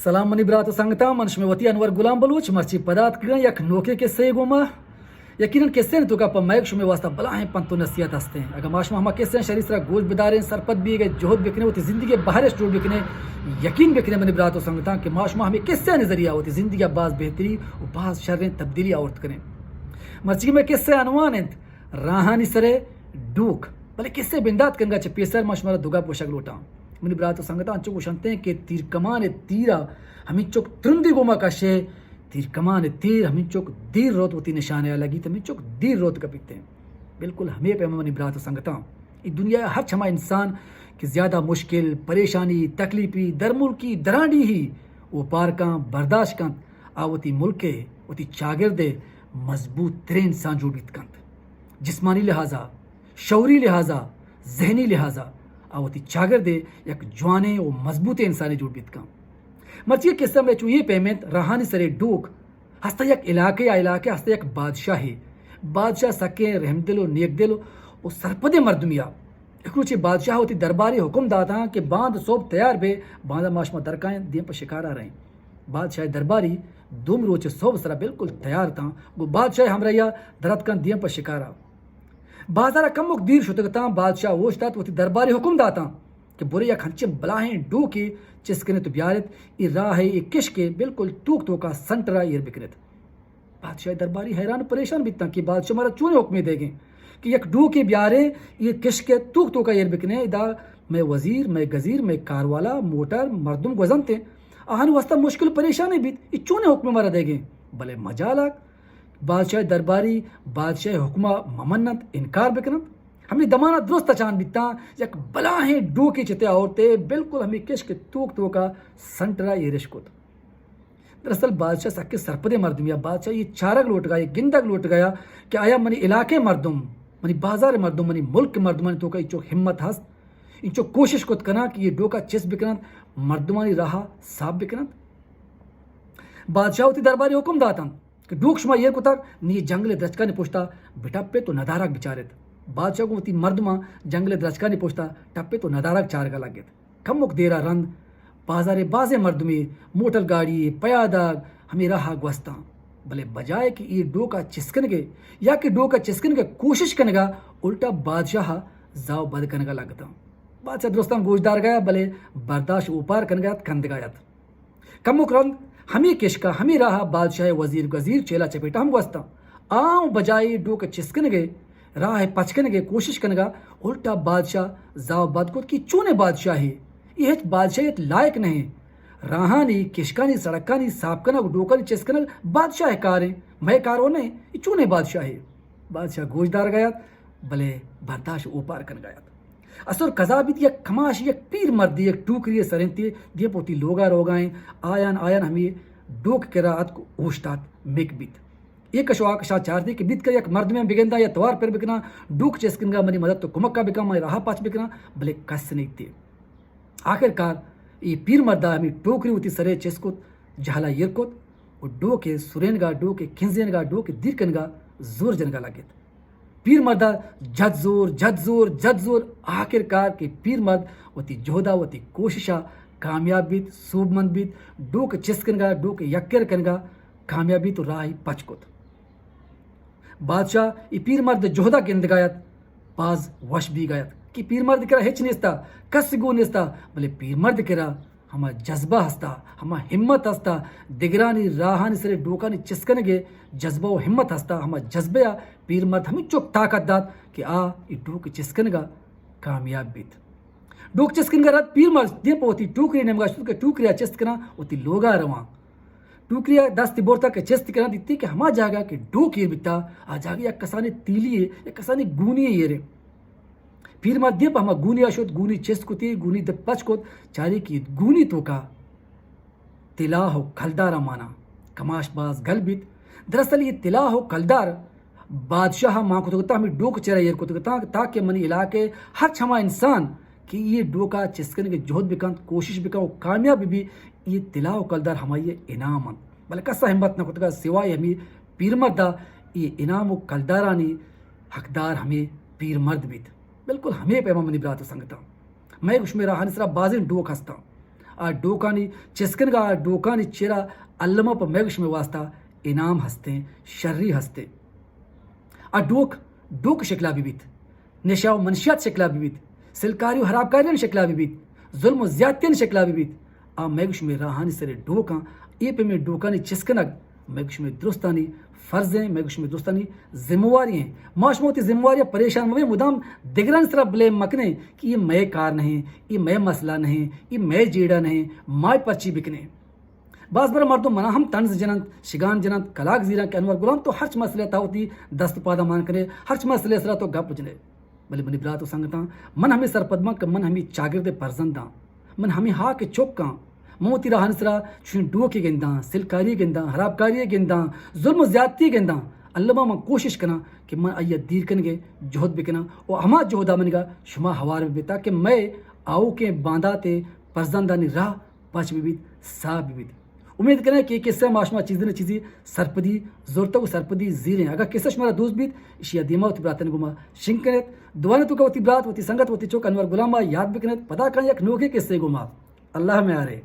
سلام منی برات سنگتا منشم وتی انور غلام بلوچ مرچی پدات کگن یک نوکے کے سے گوما یقیناً کیسے تو کا پمیک شمی واسطہ بلا ہیں پنتو نصیحت ہستے ہیں اگر معاشمہ ہما کیسے شریف سرا گوش بداریں سرپت بھی گئے جہد بکنے ہوتی زندگی باہر اسٹور بکنے یقین بکنے منی برات سنگتا کہ معاشمہ ہمیں کیسے نظریہ ہوتی زندگی بعض بہتری و بعض شریں تبدیلی عورت کریں مرچی میں کیسے عنوان ہیں راہانی سرے ڈوک بلے کیسے بندات کنگا چھ پیسر مشمرہ دگا پوشک لوٹا منی برات سنگتا انچو گوشنتے ہیں کہ تیر کمان تیرا ہمیں چوک ترندی گوما کشے تیر کمان تیر ہمیں چوک دیر روت ہوتی نشانے لگی تو ہمیں چوک دیر روت کا پیتے ہیں بالکل ہمیں پہ منی برات سنگتا یہ دنیا ہر چھما انسان کہ زیادہ مشکل پریشانی تکلیفی در ملکی درانڈی ہی وہ پار کان برداشت کن آوتی ملکے وتی چاگردے مضبوط ترین انسان جو بیت کن جسمانی لحاظہ شعوری لحاظہ ذہنی لحاظہ آوتی چاگردے یک جوانے و مضبوط انسانی جو بیت کن مرچی قصہ میں چوہی پیمنٹ راہانی سرے ڈوک ہستا یک علاقے یا علاقے ہستا یک بادشاہ ہے بادشاہ سکے رحم دلو نیک دلو و سرپد مردمیا ایک روچی بادشاہ ہوتی درباری حکم داتا کہ باند صوب تیار بے باندہ ماشمہ درکائیں دیم پر شکار آ رہے ہیں بادشاہ درباری دوم روچے صوب سرا بالکل تیار تھا وہ بادشاہ ہمرایا درد کن دیم پر شکارا بازارہ کم مک دیر شتگتا بادشاہ ووشتا تو درباری حکم داتا کہ برے یک ہنچے بلاہیں ڈو کی چسکنے تو بیارت ای راہ ای کش کے بالکل توک تو کا سنٹرا ایر بکنت بادشاہ درباری حیران پریشان بیتا کہ بادشاہ ہمارا چونے حکمیں دے گئے کہ یک ڈو کے بیارے یہ کش کے توک تو کا ایر بکنے ادا میں وزیر میں گزیر میں کاروالا موٹر مردم گزنتے آہن واسطہ مشکل پریشانی بیت یہ چونے حکمیں مارا دے گئے بلے مجالاک بادشاہ درباری بادشاہ حکمہ ممنت انکار بکنت ہمیں دمانہ درست چاند بیتا یک بلاہیں ڈو کی چتے عورتے بالکل ہمیں کشک توک تو کا سنٹرا یہ رشکت دراصل بادشاہ سکے سرپدے مردمیا بادشاہ یہ چارگ لوٹ گیا یہ گندگ لوٹ گیا کہ آیا منی علاقے مردم منی بازار مردم منی ملک مردمانی تو کا یہ چوک ہمت ہست ان چوک کوشش کت کنا کہ یہ ڈو کا چس بکنت مردمانی راہ صاف بکنت بادشاہ ہوتی درباری حکم داتا کہ ڈوک شما یہ کتا نی جنگل درچکا نے پوچھتا بیٹا پہ تو ندارک بچارت بادشاہ کو مردمہ جنگل درچکا نہیں پوچھتا ٹپے تو ندارک چار کا لگت کم مک دیرا رند بازار بازے مردمی موٹر گاڑی پیادہ ہمیں راہ گوستا بلے بجائے کہ یہ ڈو کا چسکن گے یا کہ ڈو کا چسکن کے کوشش کرنے گا الٹا بادشاہ زاو بد کرنے گا لگتا بادشاہ درستان گوشدار گیا بلے برداشت اوپار کرنے گیا کند گایت کم مک رند ہمیں کشکا ہمیں راہ بادشاہ وزیر گزیر چیلا چپیٹا ہم گوستا آؤں بجائے ڈو کا چسکن گے راہ پچکن کے کوشش کرنے گا الٹا بادشاہ زاو بد کو کی چونے بادشاہی یہ بادشاہیت لائق نہیں راہانی کشکانی سڑکانی ساپکنا ڈوکانی چسکنا بادشاہ کاریں میں کارو نہیں یہ چونے بادشاہی بادشاہ گوشدار گیا بلے برداشت اوپار کر گیا اصل قذابیت یک کماش یک پیر مردی یک ٹوکری سرنتی دی پوتی لوگا روگائیں آیان ہمیں ڈوک کراعت کو اوشتات میک بیت ایک کشوا کشا چار دی کہ بیت کر یک مرد میں بگندا یا توار پر بکنا ڈوک چسکنگا منی مدد تو کمک کا بکا میں راہ پاچ بکنا بلے کس نہیں تھے آخر کار یہ پیر مردہ ہمیں ٹوکری ہوتی سرے چسکت جہلا یرکت اور ڈو کے سورینگا ڈو کے کھنزینگا ڈو کے دیر کنگا زور جنگا لگت پیر مردہ جد زور آخر کار کے پیر مرد ہوتی جہدہ ہوتی کوششہ کامیاب بیت صوب مند بیت ڈو کے چسکنگا ڈو کے یکر کنگا کامیابی تو راہی پچکت بادشاہ یہ پیر مرد جہدہ گند گایت باز وش بھی گایت کہ پیر مرد کرا ہچ نیستا کس گو نیستا بلے پیر مرد کرا ہما جذبہ ہستا ہما ہمت ہستا دگرانی راہانی سرے ڈوکانی چسکن گے جذبہ و ہمت ہستا ہما جذبہ پیر مرد ہمیں چوک طاقت دات کہ آ یہ ڈوک چسکن گا کامیاب بیت ڈوک چسکن گا رات پیر مرد دے پوتی ٹوکری نمگا شد کہ ٹوکری چسکنا ہوتی لوگا رواں ٹوکریا دستی بورتا کہ چست کرنا دیتی کہ ہما جاگا کہ ڈو کی بتا آ جاگا یا کسانی تیلی ہے یا کسانی گونی ہے یہ رے پیر مار دیپ ہما گونی آشد گونی چست کو تی گونی دپ پچ کو چاری کی گونی تو کا تلا ہو کھلدارا مانا کماش باز گل بیت دراصل یہ تلا ہو کھلدار بادشاہ ماں کو تکتا ہمیں ڈوک چرا یہ کو تکتا تاکہ منی علاقے ہر چھما انسان کہ یہ ڈو کا چسکنے کے جہد بکن کوشش بکن وہ کامیاب بھی یہ تلا و کلدار ہمائی انعام بلے کسا ہمت نہ کتگا سوائے ہمیں پیر مردہ یہ انعام و کلدارانی حقدار ہمیں پیر مرد بیت بالکل ہمیں پیما منی برات سنگتا میں کچھ میرا ہنسرا بازن ڈوک ہستا آ ڈوکانی چسکن کا آ ڈوکانی چیرا علمہ پا میگش میں واسطہ انعام ہستے شرری ہستے آ ڈوک شکلا بیت نشا و منشیات شکلا بیت سلکاری و حرابکاریان شکلا بیت ظلم و زیادتین شکلا بیت آ میگش میں راہانی سرے ڈوکاں ای پہ میں ڈوکانی چسکنگ میگش میں درستانی فرض ہیں میگش میں درستانی ذمہواری ہیں معاشموتی ذمہواریاں پریشان ہوئے مدام دگران طرح بلیم مکنے کہ یہ میں کار نہیں یہ میں مسئلہ نہیں یہ میں جیڑا نہیں مائی پرچی بکنے بعض بڑا مردم منا ہم طنز جنند شگان جنند کلاک زیران کے انور غلام تو ہرچ مسئلہ تا ہوتی دست پادا مان کرے ہرچ مسئلہ سرا تو گپ جنے بلے منی برات و سنگتاں من ہمیں سرپدماں کہ من ہمیں چاگرد پرزنداں من ہمیں ہاں کے چوکاں موتی راہن سرا چون ڈوکی گنداں سلکاری گنداں حرابکاری گنداں ظلم و زیادتی گنداں اللہ میں کوشش کنا کہ من آئیہ دیر کنگے جہد بکنا اور ہما جہدہ منگا شما ہوار بیتا کہ میں آؤ کے باندھاتے پرزندانی راہ پاچ بیت سا بیت امید کریں کہ قصہ معاشمہ چیزیں سرپدی زورتا کو سرپدی زیریں اگر قصہ شمارا دوست بیت اشیا دیما ہوتی براتن گما شنکنت دوانے تو کا ہوتی برات ہوتی سنگت ہوتی چوک انور غلامہ یاد بکنت پتا کریں یک نوکے قصے گما اللہ میں آ رہے